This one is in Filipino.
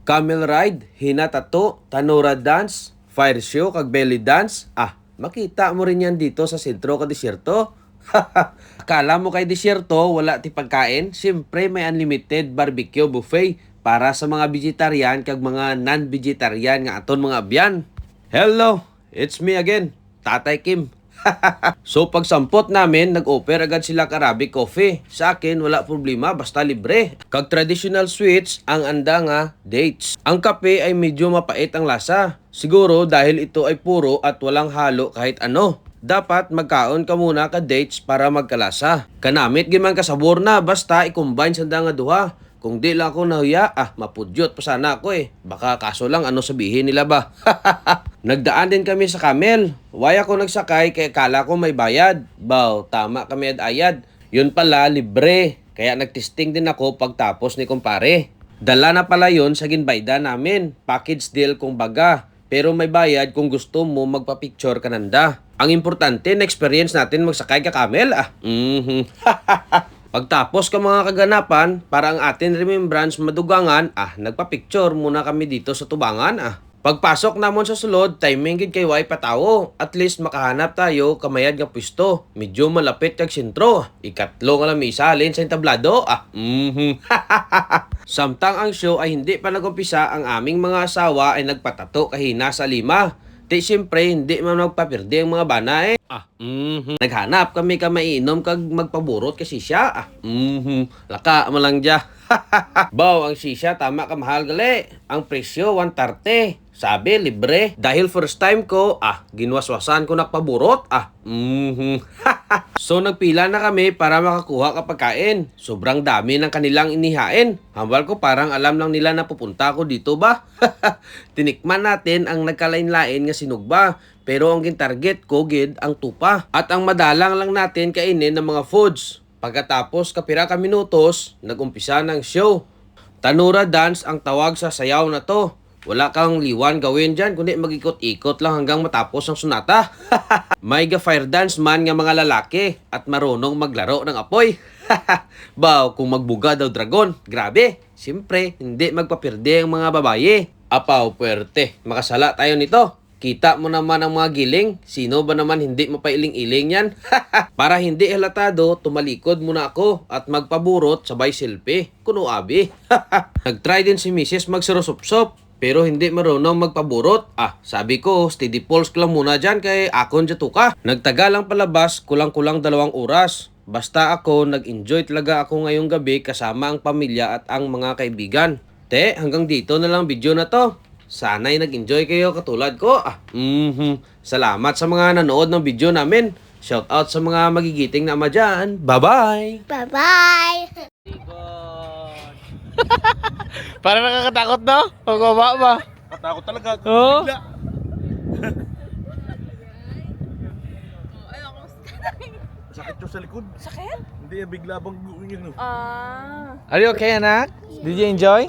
Camel ride, hinatato, tanura dance, fire show, kag belly dance. Makita mo rin yan dito sa sentro ka disyerto. Akala mo kay disyerto, wala ti pagkain? Siyempre may unlimited barbecue buffet para sa mga vegetarian kag mga non-vegetarian nga aton mga abyan. Hello, it's me again, Tatay Kim. So pagsampot namin, nag-offer agad sila Arabic coffee. Sa akin, wala problema, basta libre. Kag traditional sweets, ang anda nga, dates. Ang kape ay medyo mapait ang lasa. Siguro dahil ito ay puro at walang halo kahit ano. Dapat magkaon ka muna ka dates para magkalasa. Kanamit giman kasabor na, basta i-combine sa nga duha. Kung di lang ako nahuya, mapudyot pa sana ako eh. Baka kaso lang ano sabihin nila ba? Nagdaan din kami sa camel. Why ako nagsakay kaya kala ko may bayad. Baw, tama kami ad-ayad. Yun pala, libre. Kaya nagtesting din ako pagtapos ni kumpare. Dala na pala yun sa ginbayda namin. Package deal kung baga. Pero may bayad kung gusto mo magpa-picture ka nanda. Ang importante, na-experience natin magsakay ka camel. Pagtapos ka mga kaganapan, para ang atin remembrance madugangan, nagpa-picture muna kami dito sa tubangan. Pagpasok namon sa sulod, timing gid kay way patawo. At least makahanap tayo kamayad nga pwesto. Medyo malapit kag sentro. Ikatlo nga lang may isalin sa entablado. Samtang ang show ay hindi pa nagumpisa, ang aming mga asawa ay nagpatato kahina sa 5. Di siyempre, hindi man magpapirde ang mga bana eh. Naghanap kami ka mainom kag magpaburot kasi siya. Laka mo lang dya. Baw, ang sisya tama ka mahal gali. Ang presyo 130. Sabi libre. Dahil first time ko, ginwaswasan ko nakpaburot. So nagpila na kami para makakuha ka pagkain. Sobrang dami ng kanilang inihain. Hambal ko parang alam lang nila na pupunta ako dito ba? Tinikman natin ang nagkalain-lain nga sinugba. Pero ang gintarget ko gid ang tupa. At ang madalang lang natin kainin ng mga foods. Pagkatapos kapira ka minutos, nagumpisa ng show. Tanura dance ang tawag sa sayaw na to. Wala kang liwan gawin dyan, kundi mag-ikot-ikot lang hanggang matapos ang sunata. May fire dance man nga mga lalaki at marunong maglaro ng apoy. Baw, kung magbuga daw dragon, grabe. Siyempre, hindi magpapirde ang mga babaye. Apaw, puwerte. Makasala tayo nito. Kita mo naman ang mga giling. Sino ba naman hindi mapailing-iling yan? Para hindi halatado, tumalikod muna ako at magpaburot sabay selfie. Kuno abi. Nagtry din si Mrs. magsurusupsop. Pero hindi marunong magpaburot. Sabi ko, steady pulse lang muna dyan kay akon jatuka. Nagtagal ang palabas, kulang-kulang 2 oras. Basta ako, nag-enjoy talaga ako ngayong gabi kasama ang pamilya at ang mga kaibigan. Hanggang dito na lang video na to. Sana'y nag-enjoy kayo katulad ko. Salamat sa mga nanood ng video namin. Shout out sa mga magigiting na ama dyan. Bye-bye! Bye-bye! Parang nakakatakot no? Pagkaba ba? Katakot talaga. Oo. Bigla. Sakit yung sa likod. Sakit? Hindi, bigla bang yun. Are you okay, anak? Did you enjoy?